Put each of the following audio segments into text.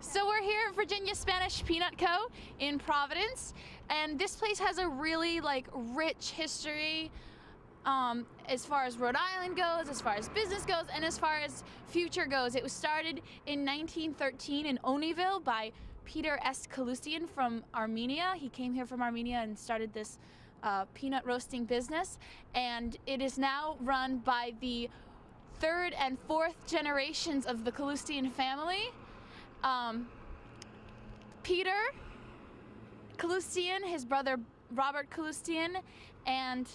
So we're here at Virginia Spanish Peanut Co. in Providence, and this place has a really rich history as far as Rhode Island goes, as far as business goes, and as far as future goes. It was started in 1913 in Oneyville by Peter S. Kalustian from Armenia. He came here from Armenia and started this peanut roasting business, and it is now run by the third and fourth generations of the Kalustian family. Peter Kalustian, his brother Robert Kalustian, and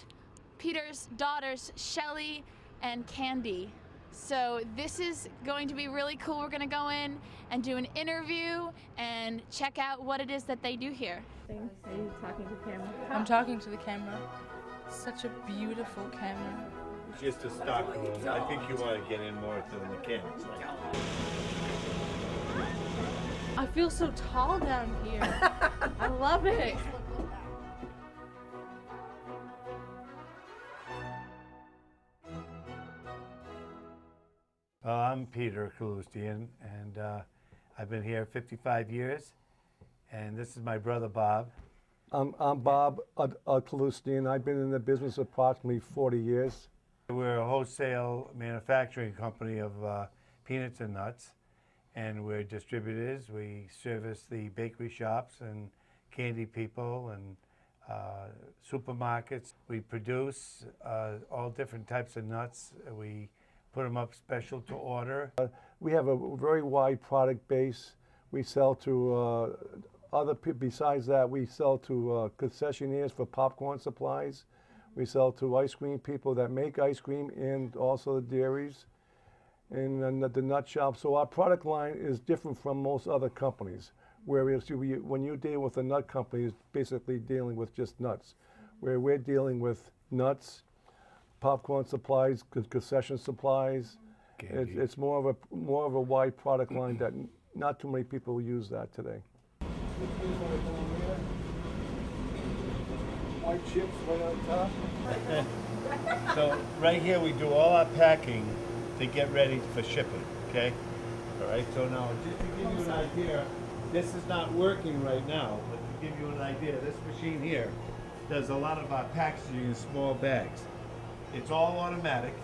Peter's daughters Shelly and Candy. So this is going to be really cool. We're gonna go in and do an interview and check out what it is that they do here. Are you talking to the camera? I'm talking to the camera. Such a beautiful camera. It's just a stock room. I think you want to get in more to the mechanics, right? I feel so tall down here. I love it. I'm Peter Kalustian, and I've been here 55 years, and this is my brother Bob. I'm Bob Kalustian. I've been in the business approximately 40 years. We're a wholesale manufacturing company of peanuts and nuts, and we're distributors. We service the bakery shops and candy people and supermarkets. We produce all different types of nuts. We put them up special to order. We have a very wide product base. We sell to other people. Besides that, we sell to concessionaires for popcorn supplies. We sell to ice cream people that make ice cream and also the dairies and the nut shop. So our product line is different from most other companies. Whereas when you deal with a nut company, it's basically dealing with just nuts. Where we're dealing with nuts, popcorn supplies, concession supplies. It's more of a wide product line that not too many people use that today. White chips right on top. So right here we do all our packing to get ready for shipping, okay? All right, so now just to give you an idea, this is not working right now, but to give you an idea, this machine here does a lot of our packaging in small bags. It's all automatic,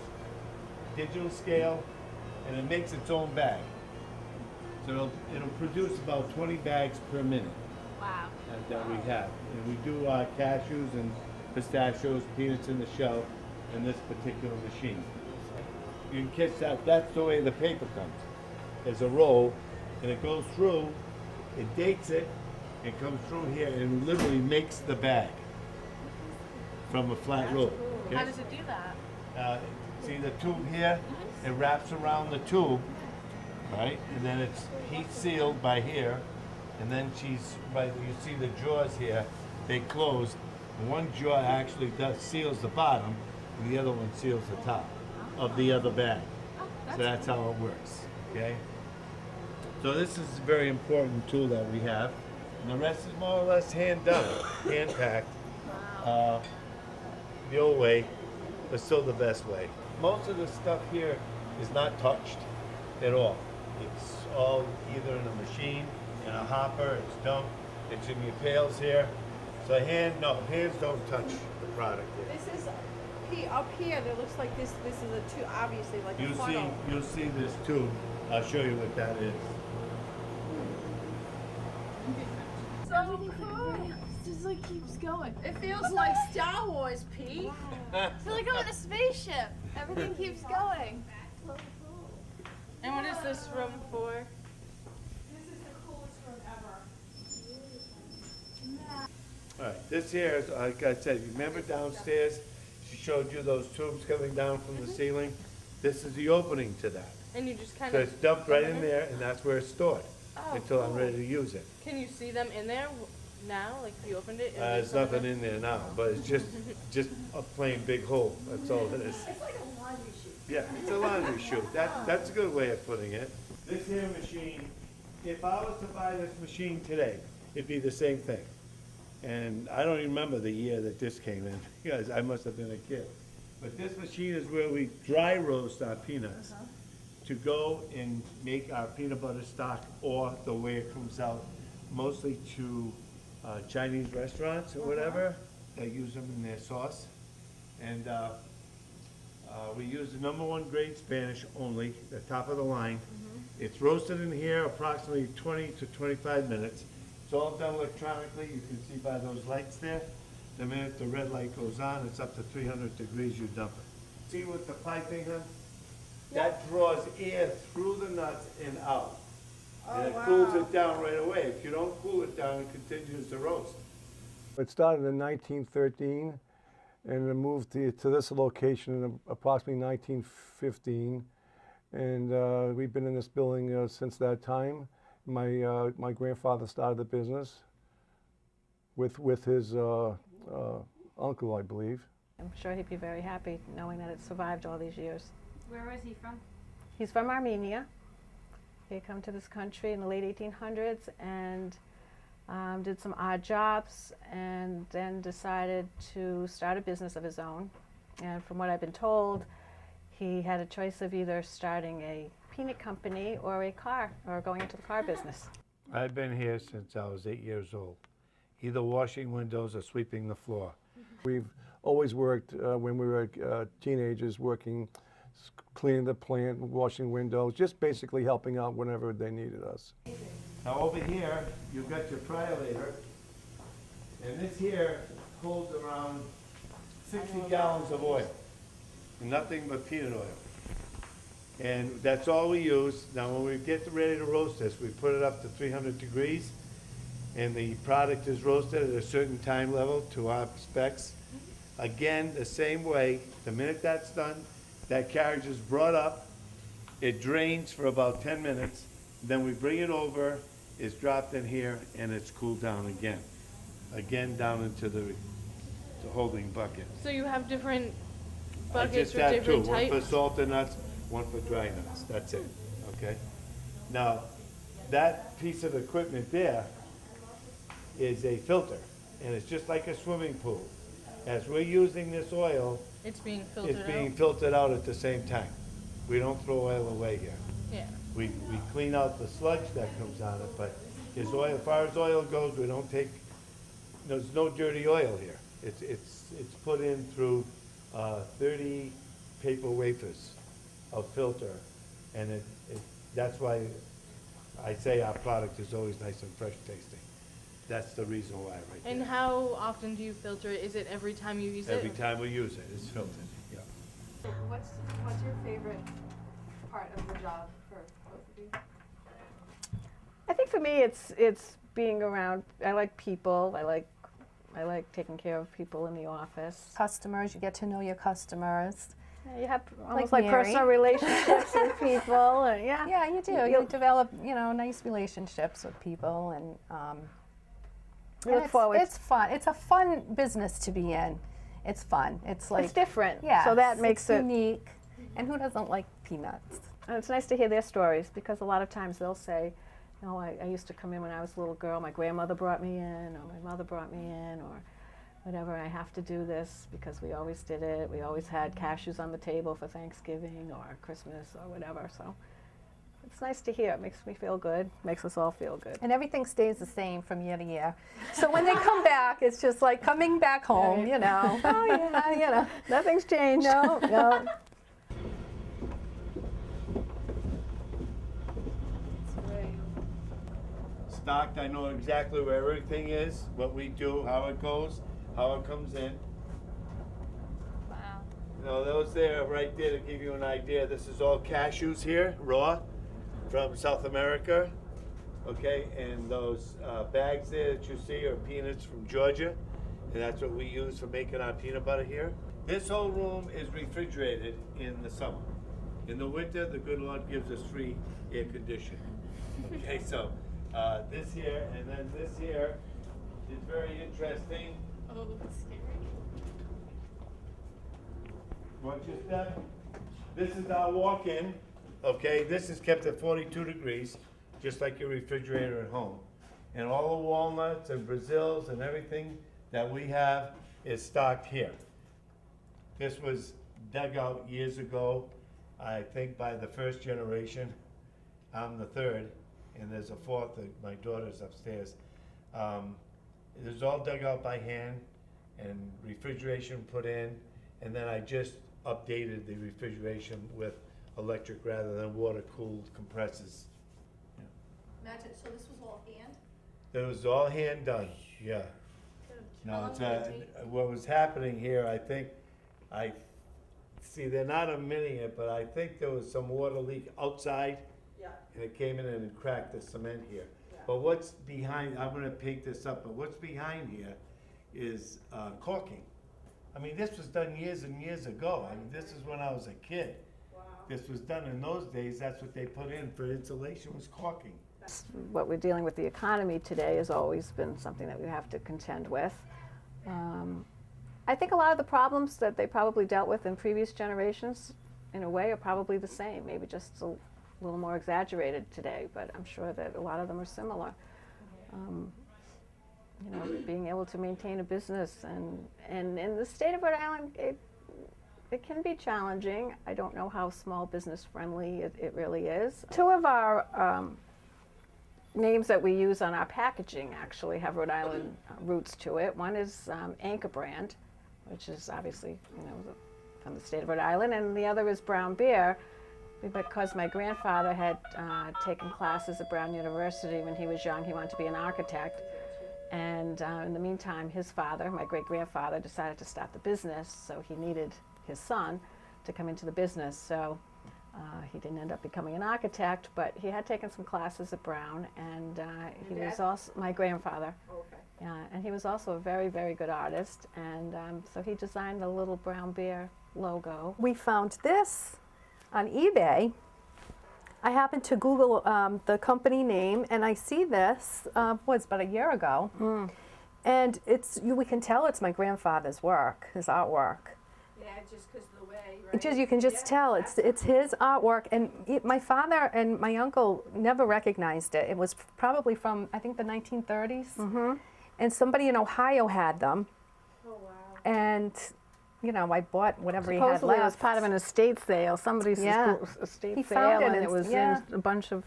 digital scale, and it makes its own bag. So it'll produce about 20 bags per minute. Wow. That we have. And we do cashews and pistachios, peanuts in the shell, in this particular machine. You can catch that, that's the way the paper comes. There's a roll, and it goes through, it dates it, and comes through here, and literally makes the bag from a flat roll. Okay? How does it do that? See the tube here? It wraps around the tube, right? And then it's heat sealed by here. And then you see the jaws here, they close. And one jaw actually seals the bottom, and the other one seals the top of the other bag. So that's how it works, okay? So this is a very important tool that we have. And the rest is more or less hand done, hand packed. The old way, but still the best way. Most of the stuff here is not touched at all. It's all either in a machine, in a hopper, it's dumped, it's in your pails here. So hands don't touch the product here. This is up here. There looks like this. This is a tube, obviously like a funnel. You'll see this tube. I'll show you what that is. So cool. It just keeps going. It feels like Star Wars, Pete. I feel like I'm in a spaceship. Everything keeps going. And what is this room for? All right, this here is, like I said, remember downstairs, she showed you those tubes coming down from the ceiling? This is the opening to that. And you just kind So of... it's dumped right in there, and that's where it's stored until I'm ready to use it. Can you see them in there now? Like if you opened it? There's nothing in there now, but it's just a plain big hole. That's all it is. It's like a laundry chute. Yeah, it's a laundry chute. That's a good way of putting it. This here machine, if I was to buy this machine today, it'd be the same thing. And I don't even remember the year that this came in, because I must have been a kid. But this machine is where we dry roast our peanuts to go and make our peanut butter stock, or the way it comes out, mostly to Chinese restaurants or whatever. They use them in their sauce. And we use the #1 grade Spanish only, the top of the line. It's roasted in here approximately 20 to 25 minutes. It's all done electronically. You can see by those lights there. The minute the red light goes on, it's up to 300 degrees, you dump it. See with the piping, huh? That draws air through the nuts and out. And it cools it down right away. If you don't cool it down, it continues to roast. It started in 1913 and it moved to this location in approximately 1915. And we've been in this building since that time. My grandfather started the business with his uncle, I believe. I'm sure he'd be very happy knowing that it survived all these years. Where was he from? He's from Armenia. He had come to this country in the late 1800s and did some odd jobs, and then decided to start a business of his own. And from what I've been told, he had a choice of either starting a peanut company or going into the car business. I've been here since I was 8 years old, either washing windows or sweeping the floor. We've always worked, when we were teenagers, cleaning the plant, washing windows, just basically helping out whenever they needed us. Now over here, you've got your cryolator, and this here holds around 60 gallons of oil, nothing but peanut oil. And that's all we use. Now when we get ready to roast this, we put it up to 300 degrees, and the product is roasted at a certain time level to our specs. Again, the same way, the minute that's done, that carriage is brought up, it drains for about 10 minutes, then we bring it over, it's dropped in here, and it's cooled down again. Again, down into the holding bucket. So you have different I buckets just with have different two, one types? for salted nuts, one for dry nuts, that's it, okay? Now, that piece of equipment there is a filter, and it's just like a swimming pool. As we're using this oil, It's being filtered it's being out? filtered out at the same time. We don't throw oil away here. Yeah. We clean out the sludge that comes on it, but as far as oil goes, we don't take, there's no dirty oil here. It's put in through 30 paper wafers of filter, and that's why I say our product is always nice and fresh tasting. That's the reason why right there. And how often do you filter it? Is it every time you use it? Every time we use it, it's filtered, yeah. What's your favorite part of the job for both of you? I think for me, it's being around. I like people. I like taking care of people in the office. Customers, you get to know your customers. You have almost Like like Mary. personal relationships with people. And yeah. Yeah, you do. You develop, nice relationships with people, and We look forward. It's fun. It's a fun business to be in. It's fun. It's like It's different. Yeah, So that makes it unique. And who doesn't like peanuts? And it's nice to hear their stories, because a lot of times they'll say, I used to come in when I was a little girl, my grandmother brought me in, or my mother brought me in, or whatever, I have to do this because we always did it. We always had cashews on the table for Thanksgiving or Christmas or whatever. So it's nice to hear. It makes me feel good, makes us all feel good. And everything stays the same from year to year. So when they come back, it's just like coming back home, Oh yeah, Nothing's changed. No. Stocked, I know exactly where everything is, what we do, how it goes, how it comes in. Wow. Those there, right there, to give you an idea, this is all cashews here, raw, from South America, okay? And those bags there that you see are peanuts from Georgia, and that's what we use for making our peanut butter here. This whole room is refrigerated in the summer. In the winter, the good Lord gives us free air conditioning. Okay, so this here, and then this here is very interesting. Oh, that's scary. Watch your step. This is our walk-in, okay? This is kept at 42 degrees, just like your refrigerator at home. And all the walnuts and Brazils and everything that we have is stocked here. This was dug out years ago, I think by the first generation, I'm the third, and there's a fourth, my daughter's upstairs. It was all dug out by hand and refrigeration put in, and then I just updated the refrigeration with electric rather than water-cooled compressors. Imagine, so this was all hand? It was all hand done, yeah. No, it's, what was happening here, I see, they're not admitting it, but I think there was some water leak outside. Yeah. And it came in and cracked the cement here. But what's behind, I'm gonna pick this up, but what's behind here is caulking. I mean, this was done years and years ago. I mean, this is when I was a kid. Wow. This was done in those days, that's what they put in for insulation, was caulking. What we're dealing with the economy today has always been something that we have to contend with. I think a lot of the problems that they probably dealt with in previous generations, in a way, are probably the same, maybe just a little more exaggerated today, but I'm sure that a lot of them are similar. You know, being able to maintain a business, and in the state of Rhode Island, it can be challenging. I don't know how small business friendly it really is. Two of our names that we use on our packaging actually have Rhode Island roots to it. One is Anchor Brand, which is obviously, you know, from the state of Rhode Island, and the other is Brown Beer, because my grandfather had taken classes at Brown University when he was young. He wanted to be an architect, and in the meantime, his father, my great-grandfather, decided to start the business, so he needed his son to come into the business. So he didn't end up becoming an architect, but he had taken some classes at Brown, and he was also my grandfather. Okay. Yeah, and he was also a very, very good artist, and so he designed the little Brown Beer logo. We found this on eBay. I happened to Google the company name, and I see this, was about a year ago. And we can tell it's my grandfather's work, his artwork. Yeah, just because of the way, right? You can just tell it's his artwork, and my father and my uncle never recognized it. It was probably from, I think, the 1930s. And somebody in Ohio had them. Oh, wow. And you know, I bought whatever he had Supposedly left. it was part of an estate sale, somebody's Yeah. estate He sale, found it and and it was yeah. in a bunch of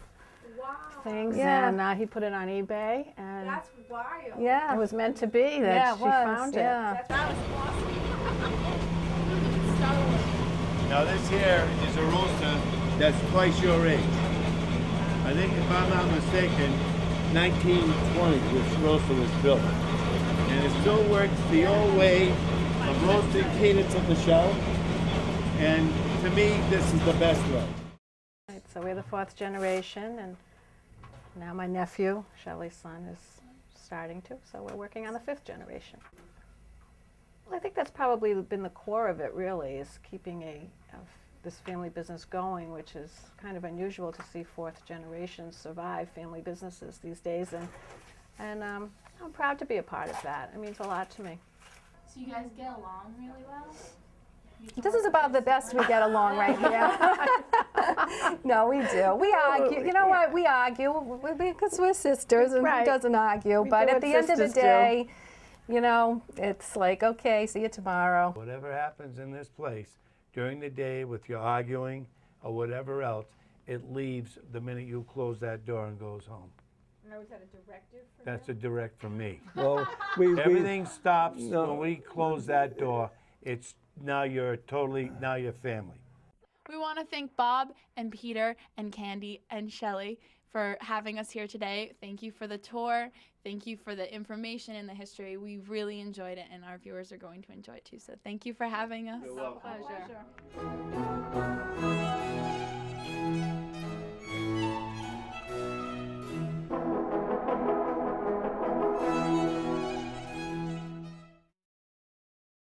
Wow. things, Yeah. and he put it on eBay, and That's wild. Yeah. it was meant to be that Yeah, it she was, found it. yeah. That was awesome. Stellar. Now this here is a roaster that's twice your age. I think if I'm not mistaken, 1920 this roaster was built. And it still works the old way of roasting peanuts in the shell. And to me, this is the best way. Right, so we're the fourth generation, and now my nephew, Shelley's son, is starting to, so we're working on the fifth generation. Well, I think that's probably been the core of it, really, is keeping this family business going, which is kind of unusual to see fourth generations survive family businesses these days, and I'm proud to be a part of that. It means a lot to me. So you guys get along really well? This is about the best we get along right here. No, we do. We argue. You know what? We argue because we're sisters, and Right. who doesn't argue? We But do at what the end of the sisters do. day, you know, it's like, okay, see you tomorrow. Whatever happens in this place during the day with your arguing or whatever else, it leaves the minute you close that door and goes home. Now, was that a directive for That's a direct from me. Well, we Everything stops No. when we close that door. It's now you're family. We want to thank Bob and Peter and Candy and Shelley for having us here today. Thank you for the tour. Thank you for the information and the history. We really enjoyed it, and our viewers are going to enjoy it too. So thank you for having us. You're welcome. Pleasure.